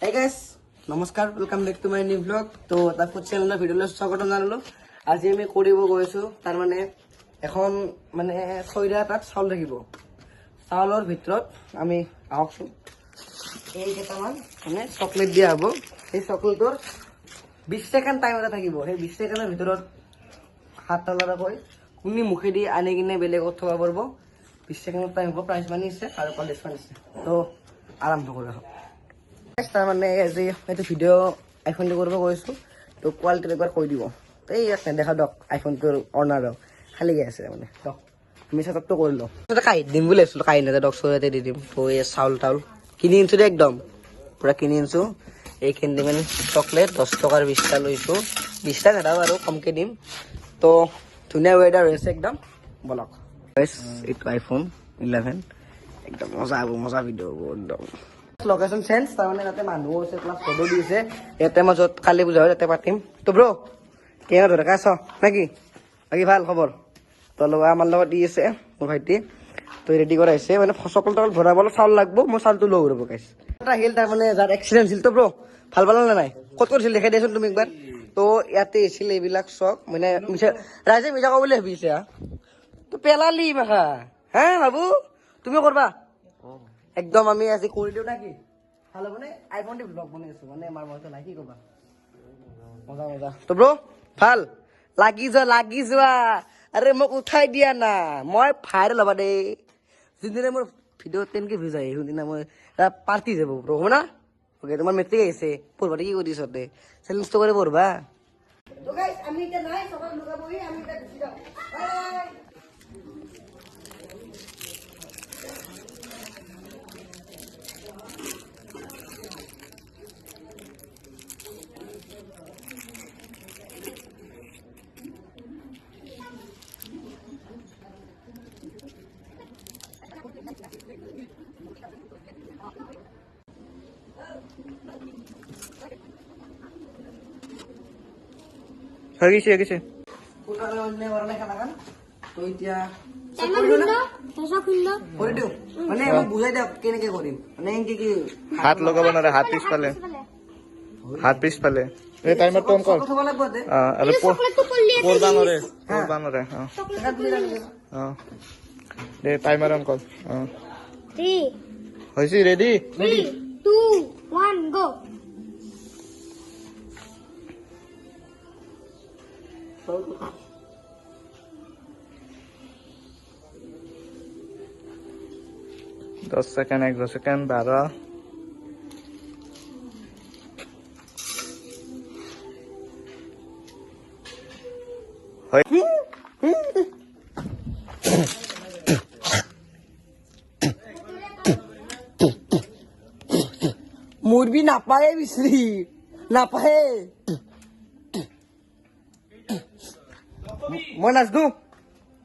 Hey guys, নমস্কাৰ, welcome back to my new vlog. তো তাৰ ফুড চেনেলৰ ভিডিঅ'লৈ স্বাগতম জনালোঁ। আজি আমি কৰিব গৈছোঁ তাৰ মানে এখন মানে ছয়টা তাত চাউল থাকিব। চাউলৰ ভিতৰত আমি আহকচোন এই কেইটামান মানে চকলেট দিয়া হ'ব। সেই চকলেটৰ 20 ছেকেণ্ড টাইম এটা থাকিব। সেই 20 ছেকেণ্ডৰ ভিতৰত হাত তলাকৈ কোনে মুখেদি আনি কিনে বেলেগত থব পাৰিব। 20 ছেকেণ্ডৰ টাইম হ'ব। প্ৰাইজ মানি আছে আৰু কলেজ ফাণ্ড আছে। তো আৰম্ভ কৰা হ'ব। তাৰ মানে আজি এইটো ভিডিঅ' আইফোন দি কৰিব গৈছোঁ। তো কোৱালিটি একবাৰ কৈ দিব। এই ইয়াত দেখা দিয়ক আইফোনটোৰ অনাৰক খালী আছে মানে দিয়ক আমি চেটআপটো কৰি লওঁ। কাঁহীত দিম বুলি ভাবিছিলোঁ, কাঁহী নাযায় ডক্সৰতে দি দিম। তো এই চাউল তাউল কিনি আনিছোঁ দেই, একদম পূৰা কিনি আনিছোঁ। এইখিনি মানে চকলেট 10 টকাৰ 20টা লৈছোঁ। 20টা নেদাওঁ আৰু কমকৈ দিম। তো ধুনীয়া ৱেডাৰ হৈছে একদম। বলক এইটো আইফোন 11 একদম মজা হ'ব, মজা ভিডিঅ' হ'ব একদম। লোকেশ্যন চেঞ্জ তাৰমানে তাতে মানুহ আছে, প্লাছ ফটো দিছে। ইয়াতে মই য'ত কালি পূজা হয় তাতে পাতিম। তো ব্ৰ কেনে ধৰে কাছ নেকি? বাকী ভাল খবৰ? তোৰ লগত আমাৰ লগত দি আছে মোৰ ভাইটি। তো ৰেডি কৰা হৈছে মানে চকল তকল ভৰাবলৈ চাউল লাগব। মই চাউলটো লৈ ঘূৰিব গাইছ। এটা আহিল তাৰমানে যাৰ এক্সিডেণ্ট হৈছিল। তো ব্ৰ ভাল পালা নে নাই? ক'ত কৰিছিল দেখাই দিয়াচোন তুমি একবাৰ। তো ইয়াতে আহিছিল এইবিলাক চক মানে ৰাইজে মিছা ক'ব বুলি ভাবিছে। তো পেলালি মাখা হা বাবু তুমি কৰবা একদম। আমি আজি কৰি দিওঁ নাকি ভাল হ'ব নে? আইফোন দি ব্লগ বনাই আছো মানে আমাৰ মজা নাই, কি ক'বা? মজা মজা। তো ব্ৰ ভাল লাগি যোৱা আৰে মোক উঠাই দিয়া না, মই ভাইৰেল হ'বা দেই। যোনদিনা মোৰ ভিডিঅ' 10K ভিউজ আহে সেইদিনা মই পাৰ্টি যাব ব্ৰ, হ'ব না? অ'কে, তোমাৰ মেট্ৰিক আহিছে, পঢ়বা কি কৰি আছ? চেলেঞ্জটো কৰি পঢ়বা। তো গাইছ আমি এতিয়া নাই চকত লগাবহি, আমি এতিয়া গুচি যাওঁ। বাই। গেছে হাত লগাব নোৱাৰে, হাত পিছফালে, হাত পিছফালে। এই টাইমাৰটো অন কৰ। আৰু পৰবা নোৱাৰে, পৰবা নোৱাৰে। দে টাইমাৰ অন কৰ। হৈছে ৰেডি? 3, 2, 1, go. দহ ছেকেণ্ড, 11 ছেকেণ্ড, 12। মুৰবি নাপায়ে বিচৰি নাপায়ে মই নাচদো।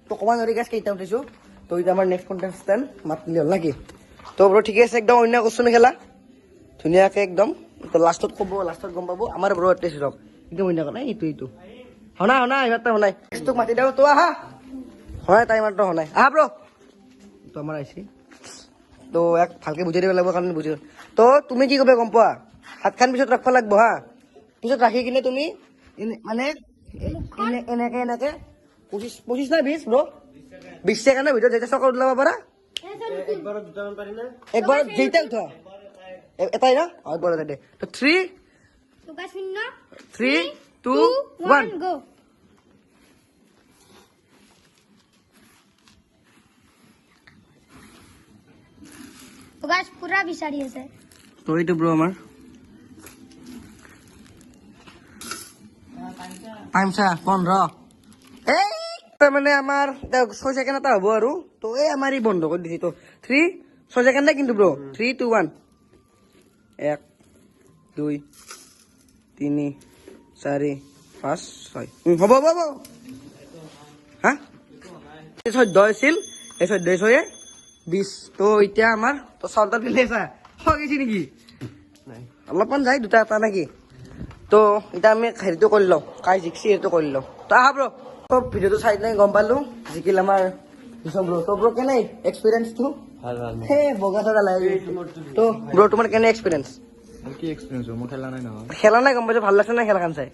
তো কমান ধৰি গাছ কেইটা উঠিছো। তো এতিয়া আমাৰ নেক্সট কণ্টেষ্টেণ্ট মাতিলি হ'ল নাকি? তো ব্ৰ ঠিকে আছে একদম। অন্য কৈছো খেলা ধুনীয়াকে একদম। তো লাষ্টত ক'ব, লাষ্টত গম পাব আমাৰ ব্ৰ এটেচ ৰক একদম অন্য কথা। এইটো হনা এইবাৰটা হনাই নেক্সটক মাতি দিওঁ। তো আহা হয় টাইমাৰটো হনাই আহা ব্ৰ। তো আমাৰ আহিছে। তো এক ভালকে বুজাই দিব লাগিব কাৰণে বুজি। তো তুমি কি ক'বা গম পোৱা? হাতখান পিছত ৰাখবা লাগব হা। পিছত ৰাখি কিনে তুমি মানে এনেকে 25 না 20 ব্ৰ 20 ছেকেণ্ডৰ ভিতৰত যেতিয়া চকত ওলাব পাৰা একবাৰত যেইটা উঠা এটাই না একবাৰ দে। তো 3, 2, 1 go. তো গাইস পুৰা বিচাৰি আছে। তো এইটো ব্ৰ আমাৰ টাইম চা 15। এই মানে আমাৰ 6 ছেকেণ্ড এটা হ'ব আৰু। তো এই আমাৰ ই বন্ধ কৰি দিছে। তো 6 ছেকেণ্ডে কিন্তু ব্ৰ 3, 2, 1 1, 2, 3, 4, 5, 6 হ'ব হা 14 আছিল। এই 14 20। তো এতিয়া আমাৰ তো চাউলটা দিলে চা হৈ গৈছে নেকি? অলপমান যায় দুটা এটা নেকি? তো এতিয়া আমি হেৰিটো কৰি লওঁ, কাই জিকছি সেইটো কৰি লওঁ। তো আহা ব্ৰ। তো ভিডিঅ'টো চাই নাই গম পালোঁ জিকিল আমাৰ ব্ৰ। তো ব্ৰ কেনে এক্সপিৰিয়েঞ্চটো? ভাল ভাল। হে বগা থকা লাগে। তো ব্ৰ তোমাৰ কেনে এক্সপিৰিয়েঞ্চ? কি এক্সপিৰিয়েঞ্চ মই খেলা নাই নহয় খেলা নাই গম পাইছো ভাল লাগছে না খেলাখন চাই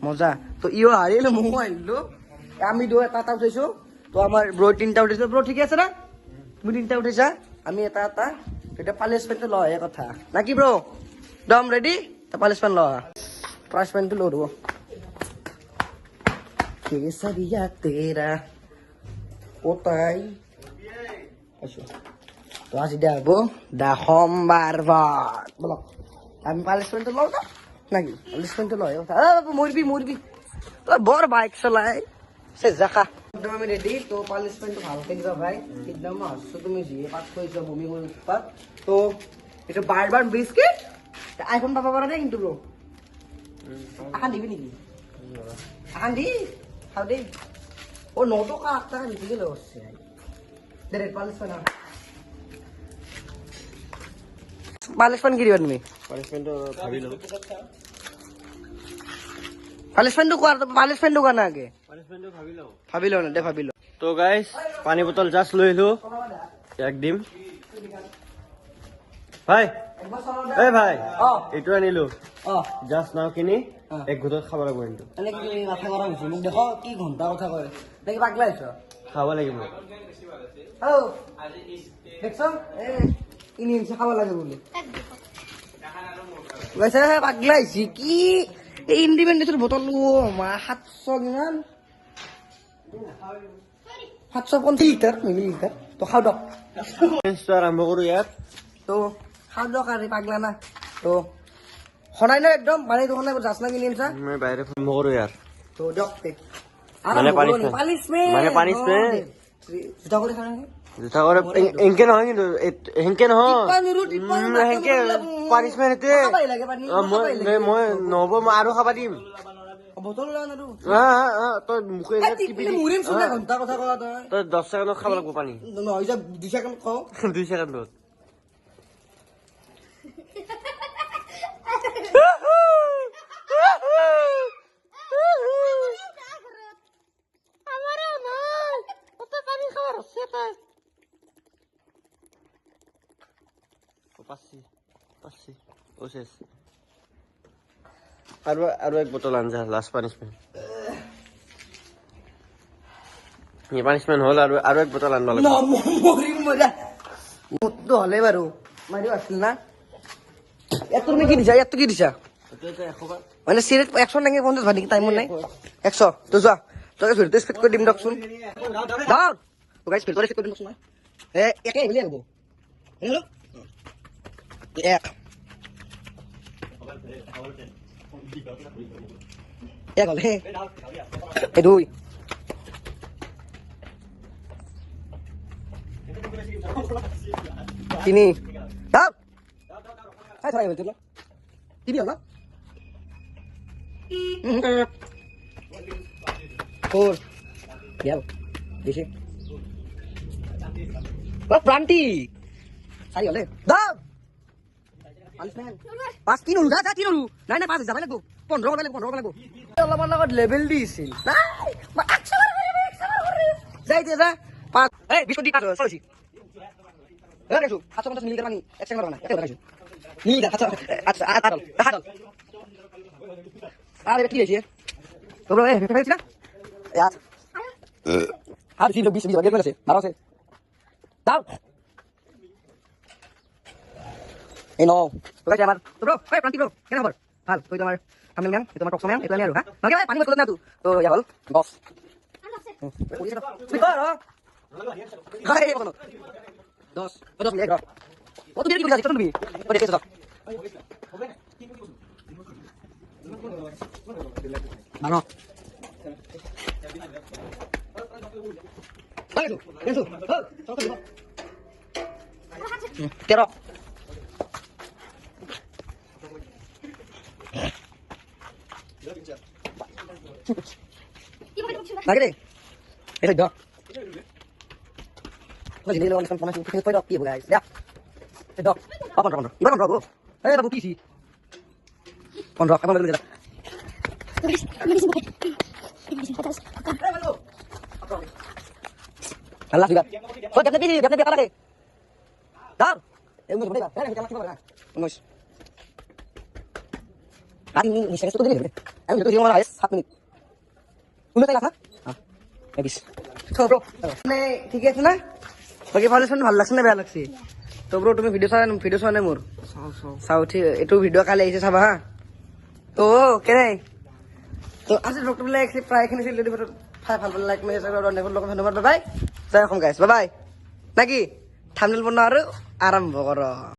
মজা তো ইও হাৰিলো ময়ো আহিলো আমি দুই এটা এটা উঠাইছো তো আমাৰ ব্ৰ তিনিটা উঠাইছো ব্ৰ ঠিকে আছে না তুমি তিনিটা উঠাইছা আমি এটা এটা এটা পানিচমেণ্টটো লয় কথা না কি ব্ৰ দম ৰেডি তা পানিচমেণ্ট ল পানিচমেণ্টটো লৈ দিব কেছাৰিয়া তেৰা কোথায় আছো তো আজি দিয়া হব দা সোমবাৰ বল আমি পানিচমেণ্টটো লওঁ না নাকি পানিচমেণ্টটো লয় কথা মৰবি মৰবি তই বৰ বাইক চলাই সে জাখা একদম আমি রেডি তো পানিশমেন্ট ভালকে দিবা ভাই একদম হাসছো তুমি জিয়ে পাস কইছো বমি করে উৎপাত তো এটা বারবার বিস্কিট আইফোন পাবা পারা না কিন্তু ব্রো আখান দিবি নাকি আখান দি খাও দে ও 9 টাকা 8 টাকা নিতে গেলে হচ্ছে ডাইরেক্ট পানিশমেন্ট পানিশমেন্ট কি দিবা তুমি পানিশমেন্ট ভাবি লও পানিশমেন্ট কোৱা না আগে পানিশমেন্ট ভাবি লও না দে ভাবি লও তো গাইস পানী বটল জাস্ট লৈ আহিলো এক দিম ভাই এই ভাই এইটো আনিলো জাস্ট নাও কিনি এক ঘুটত খাব লাগিব কিন্তু এনে কি তুমি মাথা গৰম হৈছে মোক দেখো কি ঘন্টা কথা কয় নেকি পাগলা হৈছ খাব লাগিব ও দেখছ ইনি ইনছে খাব লাগে বলে গৈছে পাগলা হৈছি কি এই ইন্ডিপেন্ডেন্সৰ বটল মা 700 কিমান 750 লিটাৰ মিলিলিটাৰ তো খাও দক আৰম্ভ কৰো ইয়াত তো খাও দক আরে পাগলা না তো হনাই না একদম মানে দোকানে যাসনা কিনি আনছা মই বাইরে আৰম্ভ কৰো ইয়াৰ তো দক তে মানে পানিশমেন্ট মানে পানিশমেন্ট জুতা করে খানা জুতা করে এনকে নহয় কিন্তু হেনকে নহয় হেনকে পানিশমেন্ট এতে মই নহব মই আৰু খাবা দিম বটল লা না তই মুখে টিপি মুৰিম শুনা ঘন্টা কথা কলা তই 10 ছেকেণ্ডত খাব লাগিব পানী নহয় যা 2 সেকেন্ড খাও 2 ছেকেণ্ডত আৰু এক বটল আনজা লাষ্ট পানিশমেন্ট এই পানিশমেন্ট হল আৰু এক বটল আনবা লাগিব মৰিম মজা মুতটো হলে বাৰু মাৰিও আছিল না এত তুমি কি দিছা এত কি দিছা মানে সিরেট 100 নাকি 50 ভানি টাইম নাই 100 তো যা তোকে ফিরতে স্পিড করে দিম দকছুন দাও তো গাইস ফিরতে স্পিড করে দিম দকছুন একে বলি আনবো হলো এক এক হলে এই দুই তিনি দাও হাই ধরাই বলতে টিভি হলো ফোর ইয়াও দেখি প্রান্তি সারি হলে দাও পাঁচ কি নলু যা কি নলু নাই নাই পাঁচ যাবে লাগবো 15 লাগবো অলপমান লগত লেভেল দিছিল নাই যাই দে যা পাঁচ এই বিস্কুট দি কাট চলছি এ দেখো 750 মিলি পানি এক সেকেন্ড না এত দেখাইছো মিলি দা আচ্ছা আটাল আরে কি হইছে তোমরা ফেফাইছ না ইয়ার আর দিলো 20 গেট মেরেছে মারো আছে দাও এই নো তো গাইস আমার তো ব্রো ভাই প্রান্তি ব্রো কেন খবর ভাল তুই তোমার সামনে ম্যান তোমার টকস ম্যান এটা আমি আর হ্যাঁ নাকি ভাই পানি বসে না তুই তো ইয়া বল বস তুই কর হাই বলো 10 মিনিট ও তুই কি করে যাচ্ছিস তুমি ও দেখে যাও মানো ভাই এসো তেরো lagi deh itu dok lagi nih lawan sama si kita dok iya guys ya dok apa kontrol ibarat kontrol babu PC kontrol apa lagi Allah juga so jangan PC apa lagi dar enggak sebentar kita lagi mana enggak আমি নিশ্চয় তো দিলে আমি তো আমার আইস 7 minute তুমি তাই লাগা হ্যাঁ এবিস তো ব্রো মানে ঠিক আছে না বাকি ভালো শুন ভালো লাগছে না বেয়া লাগছে তো ব্রো তুমি ভিডিও চাও না মোর চাও ঠিক এটো ভিডিও কালে আইছে চাবা হা তো কেনে তো আজি ডক্টর লাইক প্রায় এখানে ছিল ভিডিও ভাল লাইক মেসেজ আর অনেক লোক ধন্যবাদ বাই বাই জয় রাখম গাইস বাই বাই নাকি থাম্বনেল বনা আর আরম্ভ করো